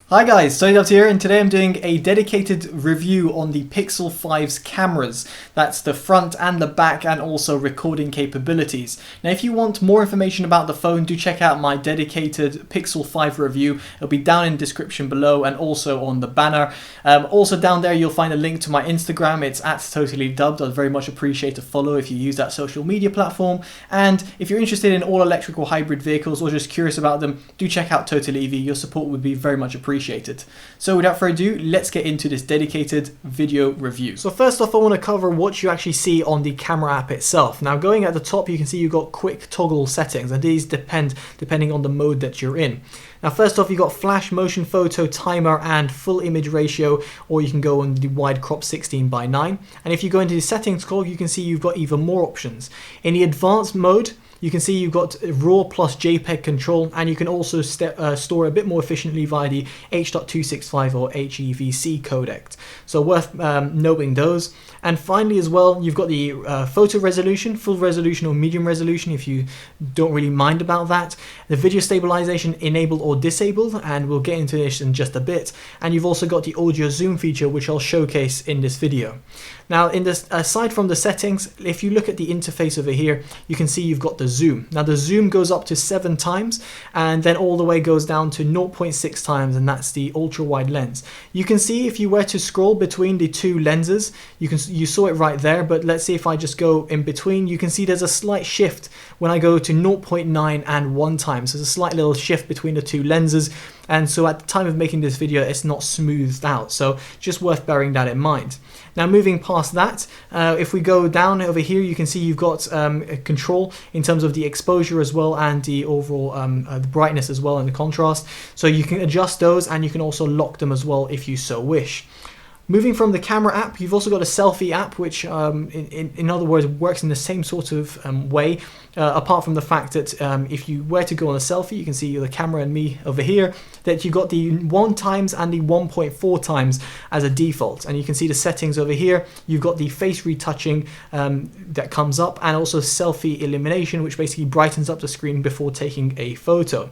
Hi guys, Totallydubbed here, and today I'm doing a dedicated review on the Pixel 5's cameras. That's the front and the back, and also recording capabilities. Now if you want more information about the phone, do check out my dedicated Pixel 5 review. It'll be down in the description below and also on the banner. Also down there you'll find a link to my Instagram. It's at TotallyDubbed. I'd very much appreciate a follow if you use that social media platform. And if you're interested in all electrical hybrid vehicles or just curious about them, do check out TotallyEV. Your support would be very much appreciated. So without further ado, let's get into this dedicated video review. So first off, I want to cover what you actually see on the camera app itself. Now going at the top, you can see you've got quick toggle settings, and these depending on the mode that you're in. Now first off, you've got flash, motion photo, timer and full image ratio, or you can go on the wide crop 16:9. And if you go into the settings cog, you can see you've got even more options. In the advanced mode, you can see you've got RAW plus JPEG control, and you can also store a bit more efficiently via the H.265 or HEVC codec. So worth noting those. And finally as well, you've got the photo resolution, full resolution or medium resolution if you don't really mind about that. The video stabilization enabled or disabled, and we'll get into this in just a bit. And you've also got the audio zoom feature, which I'll showcase in this video. Now in this, aside from the settings, if you look at the interface over here, you can see you've got the zoom. Now the zoom goes up to 7 times and then all the way goes down to 0.6 times, and that's the ultra wide lens. You can see if you were to scroll between the two lenses, you saw it right there, but let's see if I just go in between, you can see there's a slight shift when I go to 0.9 and 1 times. So there's a slight little shift between the two lenses, and so at the time of making this video it's not smoothed out, so just worth bearing that in mind. Now moving past that, if we go down over here, you can see you've got control in terms of the exposure as well, and the overall the brightness as well, and the contrast, so you can adjust those, and you can also lock them as well if you so wish. Moving from the camera app, you've also got a selfie app, which in other words works in the same sort of way, apart from the fact that if you were to go on a selfie, you can see the camera and me over here, that you got the 1 times and the 1.4 times as a default. And you can see the settings over here. You've got the face retouching that comes up, and also selfie illumination, which basically brightens up the screen before taking a photo.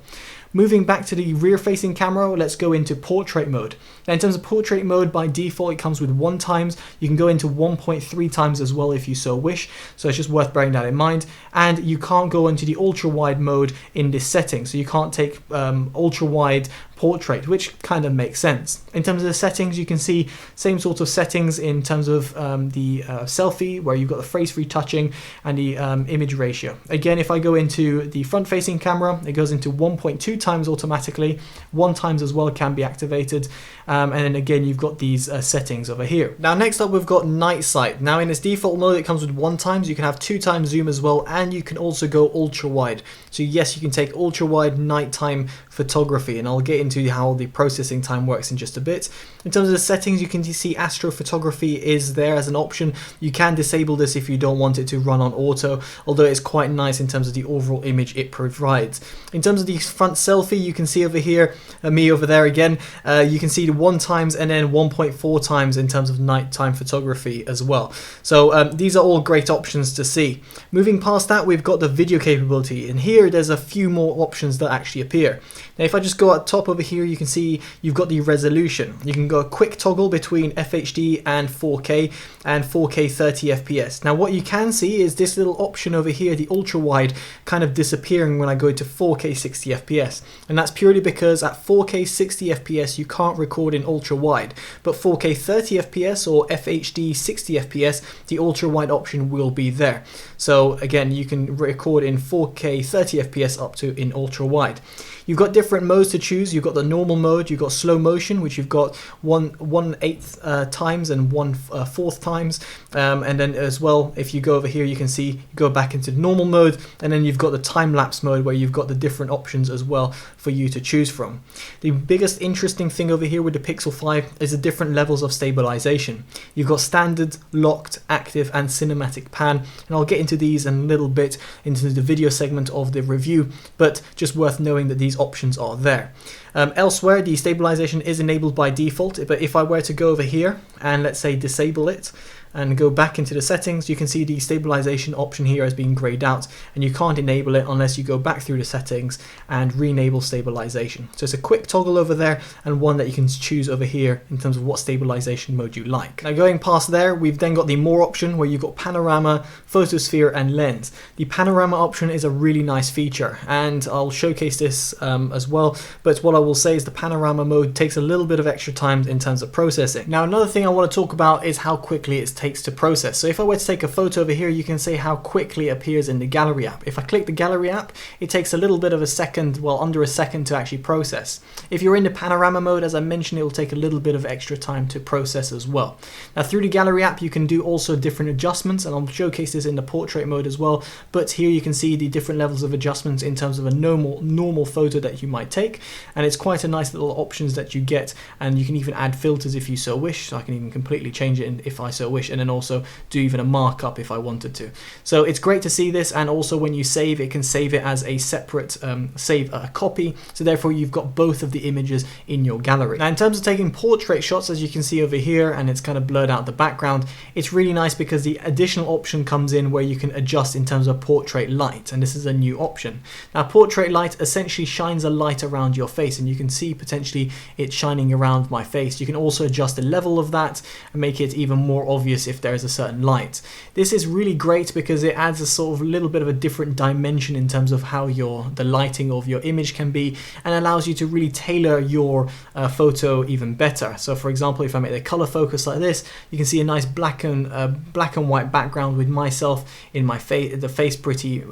Moving back to the rear-facing camera, let's go into portrait mode. Now in terms of portrait mode, by default it comes with 1 times. You can go into 1.3 times as well if you so wish, so it's just worth bearing that in mind. And you can't go into the ultra-wide mode in this setting, so you can't take ultra-wide portrait, which kind of makes sense. In terms of the settings, you can see same sort of settings in terms of the selfie, where you've got the face retouching and the image ratio. Again, if I go into the front-facing camera, it goes into 1.2 times automatically. 1 times as well can be activated, and then again you've got these settings over here. Now next up we've got night sight. Now in its default mode it comes with 1 times. You can have 2 times zoom as well, and you can also go ultra wide. So yes, you can take ultra wide nighttime photography, and I'll get into how the processing time works in just a bit. In terms of the settings, you can see astrophotography is there as an option. You can disable this if you don't want it to run on auto, although it's quite nice in terms of the overall image it provides. In terms of the front selfie, you can see over here, me over there again, you can see the 1 times and then 1.4 times in terms of nighttime photography as well. So these are all great options to see. Moving past that, we've got the video capability, and here there's a few more options that actually appear. Now if I just go at top over here, you can see you've got the resolution. You can go a quick toggle between FHD and 4K and 4K 30 FPS. Now what you can see is this little option over here, the ultra wide, kind of disappearing when I go to 4K 60 FPS. And that's purely because at 4K 60 FPS you can't record in ultra wide, but 4K 30 FPS or FHD 60 FPS, the ultra wide option will be there. So again, you can record in 4K 30 FPS up to in ultra wide. You've got different modes to choose. You've got the normal mode, you've got slow motion, which you've got 1/8 times and 1/4 times. And then as well, if you go over here, you can see, you go back into normal mode, and then you've got the time-lapse mode, where you've got the different options as well for you to choose from. The biggest interesting thing over here with the Pixel 5 is the different levels of stabilization. You've got standard, locked, active, and cinematic pan, and I'll get into these in a little bit into the video segment of the review, but just worth knowing that these options are there. Elsewhere, the stabilization is enabled by default, but if I were to go over here and let's say disable it, and go back into the settings, you can see the stabilization option here has been grayed out, and you can't enable it unless you go back through the settings and re-enable stabilization. So it's a quick toggle over there, and one that you can choose over here in terms of what stabilization mode you like. Now going past there, we've then got the more option where you've got panorama, photosphere and lens. The panorama option is a really nice feature, and I'll showcase this as well, but what I will say is the panorama mode takes a little bit of extra time in terms of processing. Now another thing I want to talk about is how quickly it takes to process. So if I were to take a photo over here, you can see how quickly it appears in the gallery app. If I click the gallery app, it takes a little bit of a second, well, under a second to actually process. If you're in the panorama mode, as I mentioned, it will take a little bit of extra time to process as well. Now through the gallery app, you can do also different adjustments, and I'll showcase this in the portrait mode as well, but here you can see the different levels of adjustments in terms of a normal photo that you might take, and it's quite a nice little options that you get, and you can even add filters if you so wish, so I can even completely change it if I so wish, and then also do even a markup if I wanted to. So it's great to see this, and also when you save, it can save it as a separate copy, so therefore you've got both of the images in your gallery. Now in terms of taking portrait shots, as you can see over here, and it's kind of blurred out the background, it's really nice because the additional option comes in where you can adjust in terms of portrait light, and this is a new option. Now portrait light essentially shines a light around your face, and you can see potentially it shining around my face. You can also adjust the level of that and make it even more obvious if there is a certain light. This is really great because it adds a sort of little bit of a different dimension in terms of how the lighting of your image can be, and allows you to really tailor your photo even better. So for example, if I make the color focus like this, you can see a nice black and white background with myself in my face, the face pretty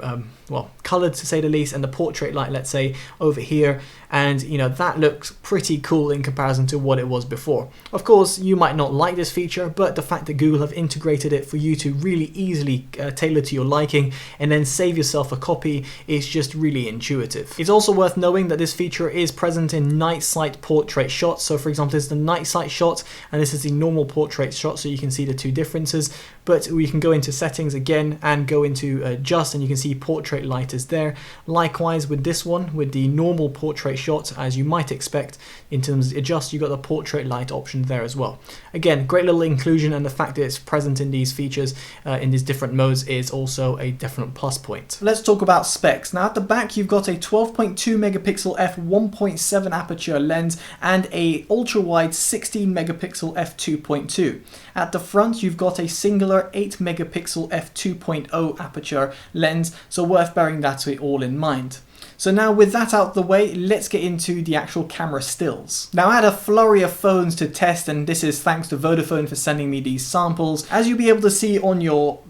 well colored to say the least, and the portrait light, let's say, over here, and you know, that looks pretty cool in comparison to what it was before. Of course, you might not like this feature, but the fact that Google have integrated it for you to really easily tailor to your liking and then save yourself a copy is just really intuitive. It's also worth knowing that this feature is present in night sight portrait shots. So for example, this is the night sight shot, and this is the normal portrait shot, so you can see the two differences. But we can go into settings again and go into adjust, and you can see portrait light is there. Likewise with this one, with the normal portrait shot, as you might expect, in terms of adjust, you got the portrait light option there as well. Again, great little inclusion, and the fact that it's present in these features in these different modes is also a definite plus point. Let's talk about specs. Now at the back, you've got a 12.2 megapixel f1.7 aperture lens and a ultra-wide 16 megapixel f2.2. At the front, you've got a singular 8 megapixel f2.0 aperture lens, so worth bearing that all in mind. So now with that out the way, let's get into the actual camera stills. Now I had a flurry of phones to test, and this is thanks to Vodafone for sending me these samples. As you'll be able to see on your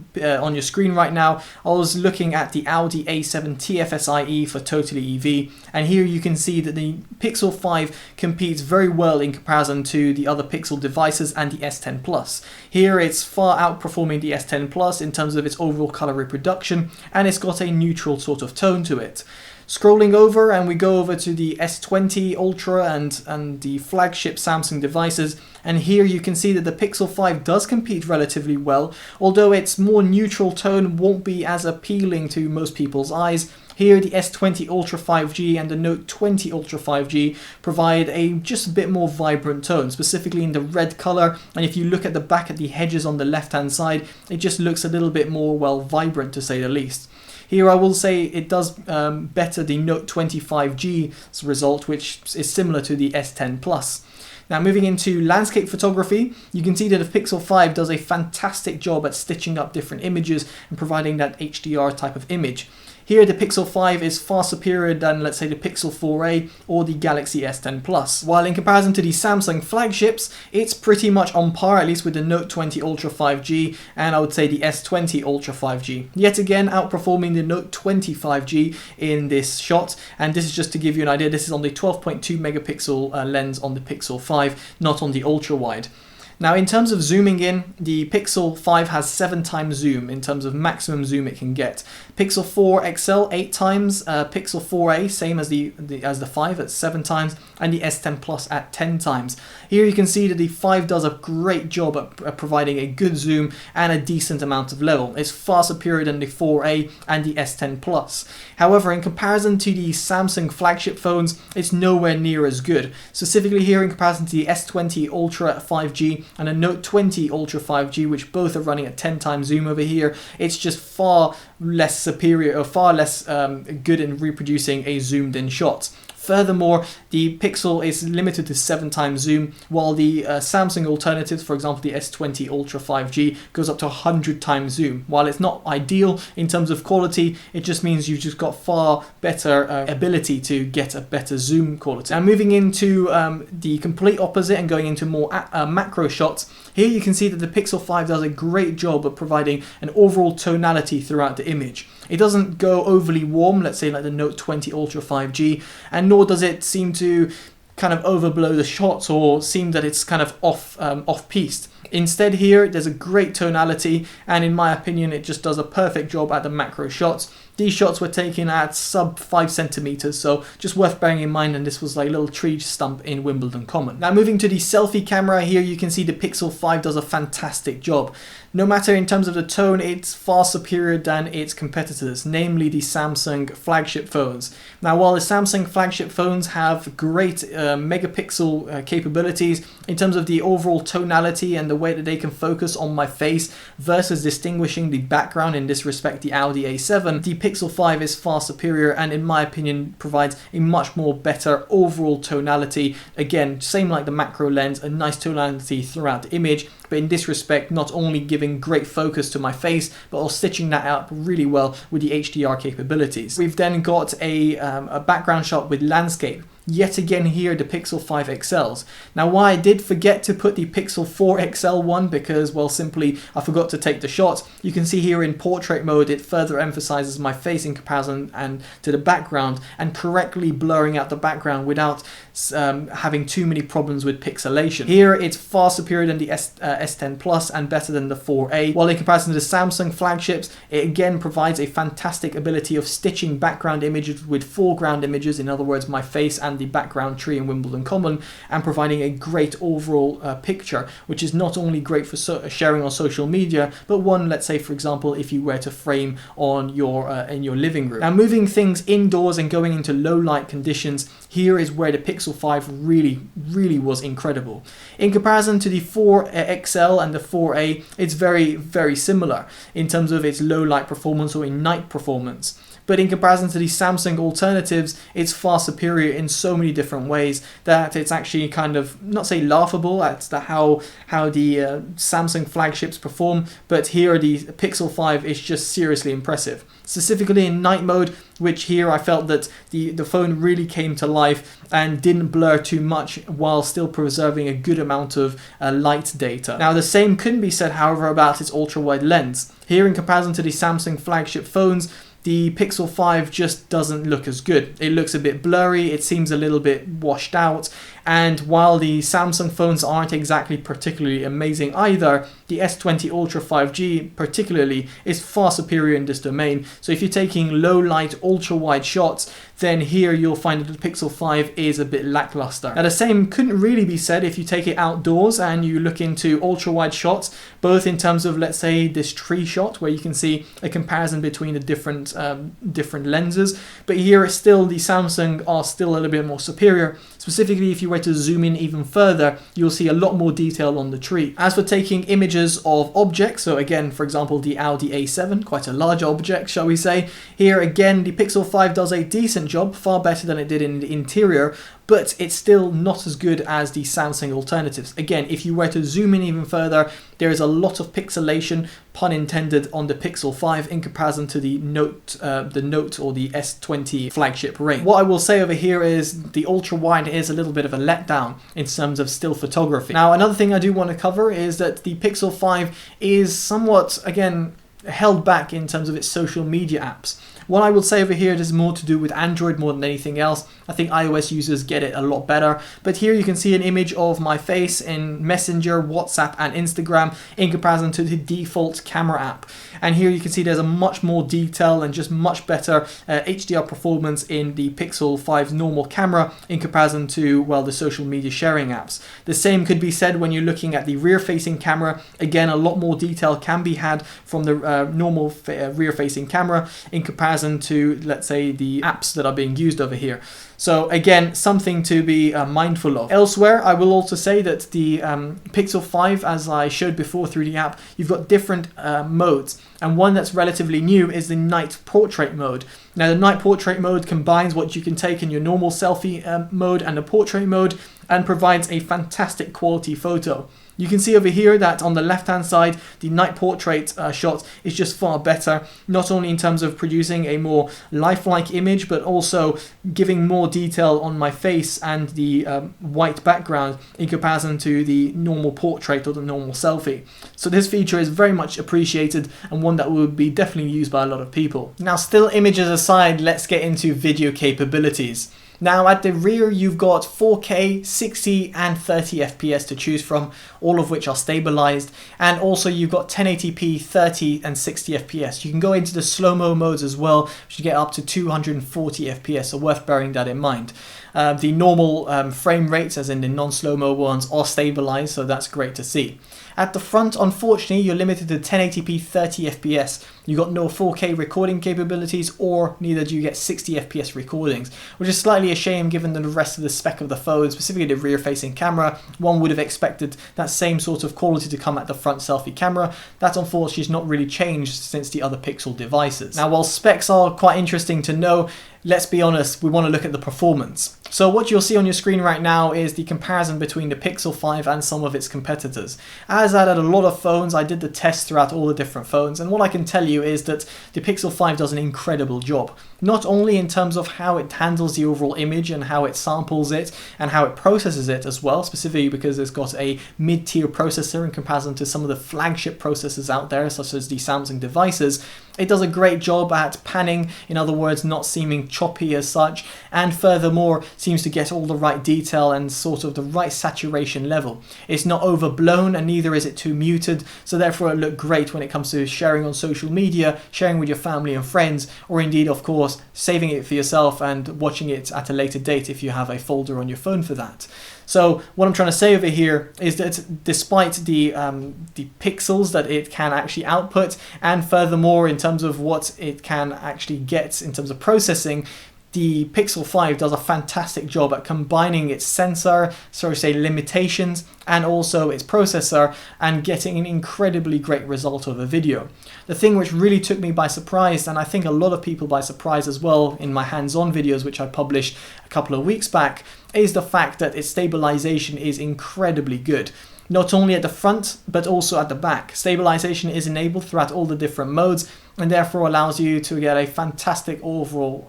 screen right now, I was looking at the Audi A7 TFSIe for Totally EV, and here you can see that the Pixel 5 competes very well in comparison to the other Pixel devices and the S10 Plus. Here it's far outperforming the S10 Plus in terms of its overall color reproduction, and it's got a neutral sort of tone to it. Scrolling over, and we go over to the S20 Ultra and the flagship Samsung devices, and here you can see that the Pixel 5 does compete relatively well, although its more neutral tone won't be as appealing to most people's eyes. Here the S20 Ultra 5G and the Note 20 Ultra 5G provide just a bit more vibrant tone, specifically in the red color, and if you look at the back at the hedges on the left hand side, it just looks a little bit more, well, vibrant to say the least. Here I will say it does better the Note 20 5G's result, which is similar to the S10 Plus. Now moving into landscape photography, you can see that the Pixel 5 does a fantastic job at stitching up different images and providing that HDR type of image. Here the Pixel 5 is far superior than, let's say, the Pixel 4a or the Galaxy S10 Plus. While in comparison to the Samsung flagships, it's pretty much on par, at least with the Note 20 Ultra 5G and I would say the S20 Ultra 5G. Yet again, outperforming the Note 20 5G in this shot, and this is just to give you an idea, this is on the 12.2 megapixel lens on the Pixel 5, not on the ultra wide. Now in terms of zooming in, the Pixel 5 has 7 times zoom in terms of maximum zoom it can get. Pixel 4 XL 8 times, Pixel 4a same as the 5 at 7 times, and the S10 Plus at 10 times. Here you can see that the 5 does a great job at providing a good zoom and a decent amount of level. It's far superior than the 4a and the S10 Plus. However, in comparison to the Samsung flagship phones, it's nowhere near as good. Specifically here in comparison to the S20 Ultra 5G, and a Note 20 Ultra 5G, which both are running at 10 times zoom over here, it's just far less superior, or far less good in reproducing a zoomed in shot. Furthermore, the Pixel is limited to 7 times zoom, while the Samsung alternatives, for example the S20 Ultra 5G, goes up to 100 times zoom. While it's not ideal in terms of quality, it just means you've just got far better ability to get a better zoom quality. Now moving into the complete opposite and going into more macro shots, here you can see that the Pixel 5 does a great job of providing an overall tonality throughout the image. It doesn't go overly warm, let's say like the Note 20 Ultra 5G, and nor does it seem to kind of overblow the shots or seem that it's kind of off-piste. Instead here, there's a great tonality, and in my opinion, it just does a perfect job at the macro shots. These shots were taken at sub 5 centimeters, so just worth bearing in mind, and this was like a little tree stump in Wimbledon Common. Now moving to the selfie camera, here you can see the Pixel 5 does a fantastic job. No matter in terms of the tone, it's far superior than its competitors, namely the Samsung flagship phones. Now while the Samsung flagship phones have great megapixel capabilities in terms of the overall tonality and the way that they can focus on my face versus distinguishing the background, in this respect the Audi A7, the Pixel 5 is far superior and in my opinion provides a much more better overall tonality. Again, same like the macro lens, a nice tonality throughout the image, but in this respect not only giving great focus to my face, but also stitching that up really well with the HDR capabilities. We've then got a background shot with landscape. Yet again here the Pixel 5 XLs. Now why I did forget to put the Pixel 4 XL one, because well simply I forgot to take the shot. You can see here in portrait mode it further emphasizes my face in comparison and to the background, and correctly blurring out the background without having too many problems with pixelation. Here it's far superior than the S10 Plus and better than the 4A, while in comparison to the Samsung flagships it again provides a fantastic ability of stitching background images with foreground images, in other words my face and the background tree in Wimbledon Common, and providing a great overall picture, which is not only great for sharing on social media, but one, let's say for example, if you were to frame on your in your living room. Now moving things indoors and going into low light conditions, here is where the Pixel 5 really was incredible. In comparison to the 4 XL and the 4A, it's very similar in terms of its low light performance or in night performance. But in comparison to the Samsung alternatives, it's far superior in so many different ways that it's actually kind of, not say laughable at how the Samsung flagships perform, but here the Pixel 5 is just seriously impressive. Specifically in night mode, which here I felt that the phone really came to life and didn't blur too much while still preserving a good amount of light data. Now the same couldn't be said however about its ultra-wide lens. Here in comparison to the Samsung flagship phones, the Pixel 5 just doesn't look as good. It looks a bit blurry, it seems a little bit washed out, and while the Samsung phones aren't exactly particularly amazing either, the S20 Ultra 5G particularly is far superior in this domain. So if you're taking low light ultra wide shots, then here you'll find that the Pixel 5 is a bit lackluster. Now the same couldn't really be said if you take it outdoors and you look into ultra wide shots, both in terms of, let's say, this tree shot where you can see a comparison between the different lenses, but here it's still, the Samsung are still a little bit more superior. Specifically if you were to zoom in even further, you'll see a lot more detail on the tree. As for taking images of objects, so again for example the Audi A7, quite a large object shall we say, here again the Pixel 5 does a decent job, far better than it did in the interior, but it's still not as good as the Samsung alternatives. Again, if you were to zoom in even further, there is a lot of pixelation, pun intended, on the Pixel 5 in comparison to the Note or the S20 flagship range. What I will say over here is the ultra wide is a little bit of a letdown in terms of still photography. Now another thing I do want to cover is that the Pixel 5 is somewhat, again, held back in terms of its social media apps. What I would say over here, it is more to do with Android more than anything else. I think iOS users get it a lot better. But here you can see an image of my face in Messenger, WhatsApp and Instagram in comparison to the default camera app. And here you can see there's a much more detail and just much better HDR performance in the Pixel 5's normal camera in comparison to, well, the social media sharing apps. The same could be said when you're looking at the rear-facing camera. Again, a lot more detail can be had from the normal rear-facing camera in comparison comparison to, let's say, the apps that are being used over here. So again, something to be mindful of. Elsewhere, I will also say that the Pixel 5, as I showed before through the app, you've got different modes. And one that's relatively new is the night portrait mode. Now, the night portrait mode combines what you can take in your normal selfie mode and the portrait mode, and provides a fantastic quality photo. You can see over here that on the left hand side, the night portrait shot is just far better, not only in terms of producing a more lifelike image, but also giving more detail on my face and the white background in comparison to the normal portrait or the normal selfie. So this feature is very much appreciated and one that will be definitely used by a lot of people. Now, still images aside, let's get into video capabilities. Now at the rear you've got 4K, 60 and 30 FPS to choose from, all of which are stabilized, and also you've got 1080p, 30 and 60 FPS. You can go into the slow-mo modes as well, which you get up to 240 FPS, so worth bearing that in mind. The normal frame rates, as in the non-slow-mo ones, are stabilized, so that's great to see. At the front, unfortunately, you're limited to 1080p 30 FPS. You got no 4K recording capabilities, or neither do you get 60 FPS recordings, which is slightly a shame given the rest of the spec of the phone, specifically the rear-facing camera. One would have expected that same sort of quality to come at the front selfie camera. That unfortunately has not really changed since the other Pixel devices. Now, while specs are quite interesting to know, let's be honest, we want to look at the performance. So what you'll see on your screen right now is the comparison between the Pixel 5 and some of its competitors. As I had a lot of phones, I did the test throughout all the different phones, and what I can tell you is that the Pixel 5 does an incredible job. Not only in terms of how it handles the overall image and how it samples it and how it processes it as well, specifically because it's got a mid-tier processor in comparison to some of the flagship processors out there, such as the Samsung devices. It does a great job at panning, in other words, not seeming choppy as such, and furthermore seems to get all the right detail and sort of the right saturation level. It's not overblown and neither is it too muted, so therefore it looks great when it comes to sharing on social media, sharing with your family and friends, or indeed, of course, saving it for yourself and watching it at a later date if you have a folder on your phone for that. So what I'm trying to say over here is that despite the pixels that it can actually output, and furthermore in terms of what it can actually get in terms of processing, the Pixel 5 does a fantastic job at combining its sensor, so to say, limitations, and also its processor, and getting an incredibly great result of a video. The thing which really took me by surprise, and I think a lot of people by surprise as well in my hands-on videos which I published a couple of weeks back, is the fact that its stabilization is incredibly good. Not only at the front, but also at the back. Stabilization is enabled throughout all the different modes, and therefore allows you to get a fantastic overall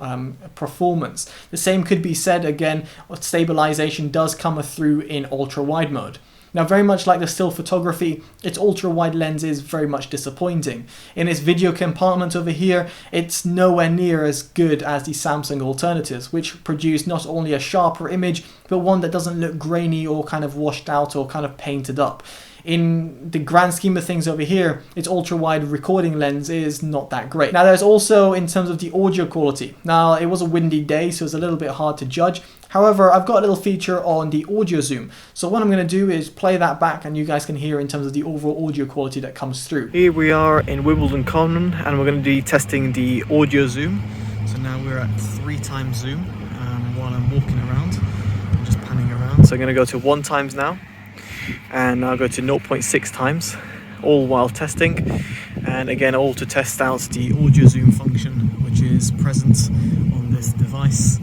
performance. The same could be said again, stabilization does come through in ultra-wide mode. Now, very much like the still photography, its ultra-wide lens is very much disappointing. In its video compartment over here, it's nowhere near as good as the Samsung alternatives, which produce not only a sharper image, but one that doesn't look grainy or kind of washed out or kind of painted up. In the grand scheme of things over here, its ultra-wide recording lens is not that great. Now, there's also in terms of the audio quality. Now, it was a windy day, so it's a little bit hard to judge. However, I've got a little feature on the audio zoom. So what I'm going to do is play that back and you guys can hear in terms of the overall audio quality that comes through. Here we are in Wimbledon Common and we're going to be testing the audio zoom. So now we're at 3x zoom while I'm walking around. I'm just panning around. So I'm going to go to 1x now. And I'll go to 0.6x, all while testing, and again all to test out the audio zoom function which is present on this device,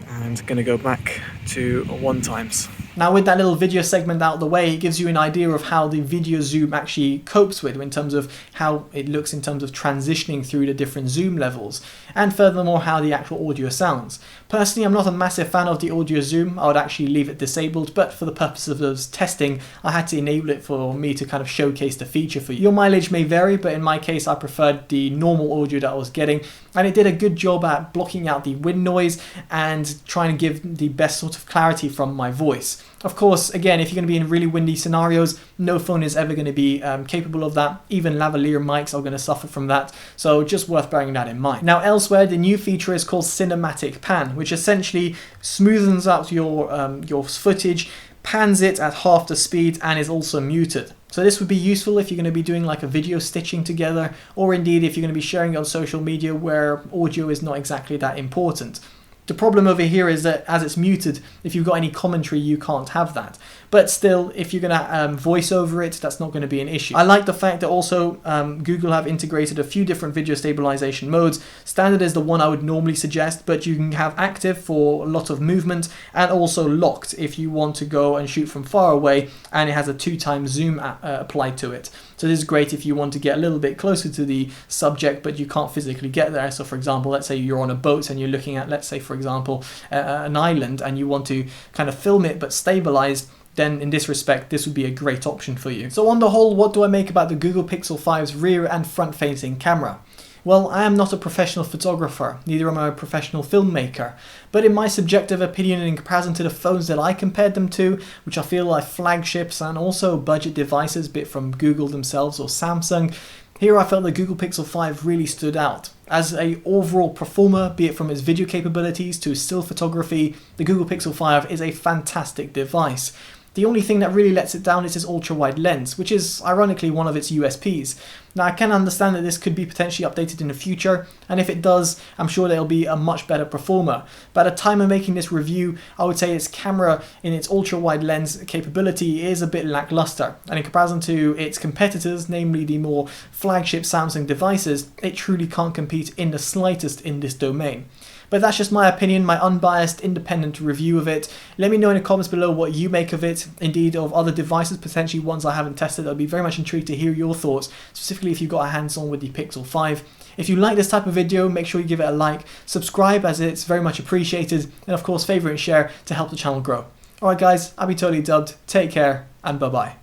and going to go back to 1x. Now, with that little video segment out of the way, it gives you an idea of how the video zoom actually copes with in terms of how it looks in terms of transitioning through the different zoom levels, and furthermore how the actual audio sounds. Personally, I'm not a massive fan of the audio zoom. I would actually leave it disabled, but for the purpose of this testing, I had to enable it for me to kind of showcase the feature for you. Your mileage may vary, but in my case, I preferred the normal audio that I was getting, and it did a good job at blocking out the wind noise and trying to give the best sort of clarity from my voice. Of course, again, if you're going to be in really windy scenarios, no phone is ever going to be capable of that. Even lavalier mics are going to suffer from that, so just worth bearing that in mind. Now, elsewhere, the new feature is called Cinematic Pan, which essentially smoothens out your footage, pans it at half the speed and is also muted. So this would be useful if you're going to be doing like a video stitching together, or indeed if you're going to be sharing it on social media where audio is not exactly that important. The problem over here is that as it's muted, if you've got any commentary, you can't have that. But still, if you're going to voice over it, that's not going to be an issue. I like the fact that also Google have integrated a few different video stabilization modes. Standard is the one I would normally suggest, but you can have active for a lot of movement, and also locked if you want to go and shoot from far away, and it has a 2x zoom applied to it. So this is great if you want to get a little bit closer to the subject, but you can't physically get there. So for example, let's say you're on a boat and you're looking at, let's say for example, an island, and you want to kind of film it but stabilize, then in this respect, this would be a great option for you. So on the whole, what do I make about the Google Pixel 5's rear and front facing camera? Well, I am not a professional photographer, neither am I a professional filmmaker, but in my subjective opinion and in comparison to the phones that I compared them to, which I feel are flagships and also budget devices, be it from Google themselves or Samsung, here I felt the Google Pixel 5 really stood out. As an overall performer, be it from its video capabilities to still photography, the Google Pixel 5 is a fantastic device. The only thing that really lets it down is its ultra-wide lens, which is ironically one of its USPs. Now I can understand that this could be potentially updated in the future, and if it does, I'm sure that it'll be a much better performer. But at the time of making this review, I would say its camera in its ultra-wide lens capability is a bit lackluster, and in comparison to its competitors, namely the more flagship Samsung devices, it truly can't compete in the slightest in this domain. But that's just my opinion, my unbiased, independent review of it. Let me know in the comments below what you make of it, indeed of other devices, potentially ones I haven't tested. I'd be very much intrigued to hear your thoughts, specifically if you've got a hands-on with the Pixel 5. If you like this type of video, make sure you give it a like, subscribe as it's very much appreciated, and of course favourite and share to help the channel grow. Alright guys, I've been Totally Dubbed, take care, and bye bye.